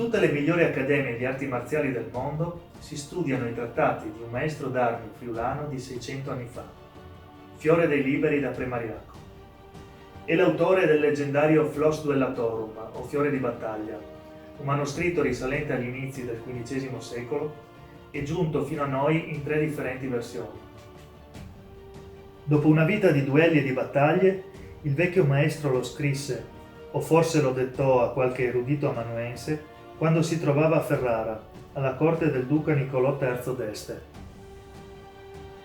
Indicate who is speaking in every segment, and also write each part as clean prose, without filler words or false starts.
Speaker 1: tutte le migliori accademie di arti marziali del mondo si studiano i trattati di un maestro d'armi friulano di 600 anni fa, Fiore dei Liberi da Pre Mariacco. È l'autore del leggendario Flos Duellatorum, o Fiore di battaglia, un manoscritto risalente agli inizi del XV secolo e giunto fino a noi in 3 differenti versioni. Dopo una vita di duelli e di battaglie, il vecchio maestro lo scrisse, o forse lo dettò a qualche erudito amanuense, quando si trovava a Ferrara, alla corte del duca Niccolò III d'Este.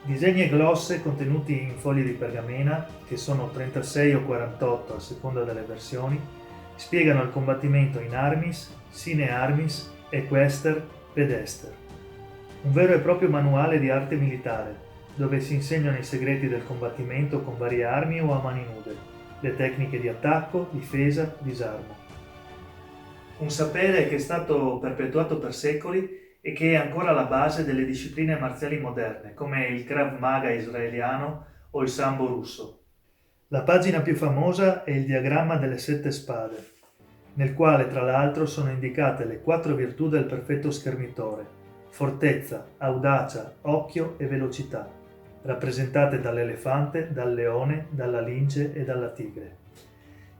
Speaker 1: Disegni e glosse contenuti in fogli di pergamena, che sono 36 o 48 a seconda delle versioni, spiegano il combattimento in armis, sine armis, equester, pedester. Un vero e proprio manuale di arte militare, dove si insegnano i segreti del combattimento con varie armi o a mani nude, le tecniche di attacco, difesa, disarmo. Un sapere che è stato perpetuato per secoli e che è ancora alla base delle discipline marziali moderne, come il Krav Maga israeliano o il Sambo russo. La pagina più famosa è il diagramma delle 7 spade, nel quale tra l'altro sono indicate le 4 virtù del perfetto schermitore: fortezza, audacia, occhio e velocità, rappresentate dall'elefante, dal leone, dalla lince e dalla tigre.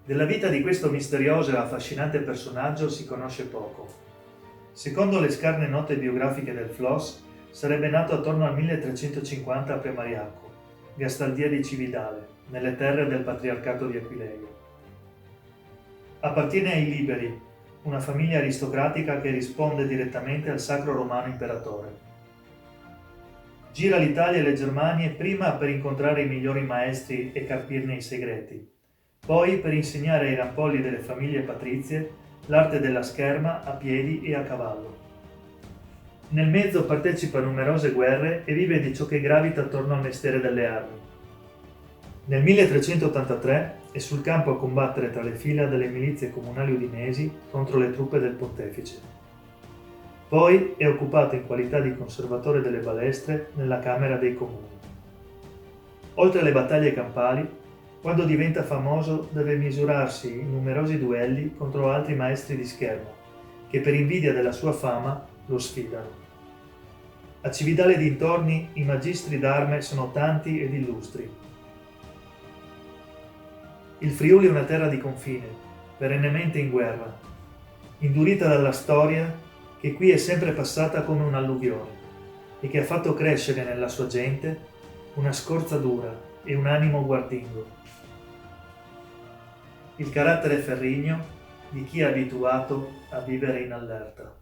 Speaker 1: Della vita di questo misterioso e affascinante personaggio si conosce poco. Secondo le scarne note biografiche del Flos, sarebbe nato attorno al 1350 a Pre Mariacco, Gastaldia di Cividale, nelle terre del patriarcato di Aquileia. Appartiene ai Liberi, una famiglia aristocratica che risponde direttamente al Sacro Romano Imperatore. Gira l'Italia e le Germanie prima per incontrare i migliori maestri e capirne i segreti, poi per insegnare ai rampolli delle famiglie patrizie l'arte della scherma a piedi e a cavallo. Nel mezzo partecipa a numerose guerre e vive di ciò che gravita attorno al mestiere delle armi. Nel 1383 è sul campo a combattere tra le fila delle milizie comunali udinesi contro le truppe del pontefice. Poi è occupato in qualità di conservatore delle balestre nella Camera dei Comuni. Oltre alle battaglie campali, quando diventa famoso deve misurarsi in numerosi duelli contro altri maestri di scherma, che per invidia della sua fama lo sfidano. A Cividale dintorni i magistri d'arme sono tanti ed illustri. Il Friuli è una terra di confine, perennemente in guerra, indurita dalla storia che qui è sempre passata come un'alluvione e che ha fatto crescere nella sua gente una scorza dura e un animo guardingo. Il carattere ferrigno di chi è abituato a vivere in allerta.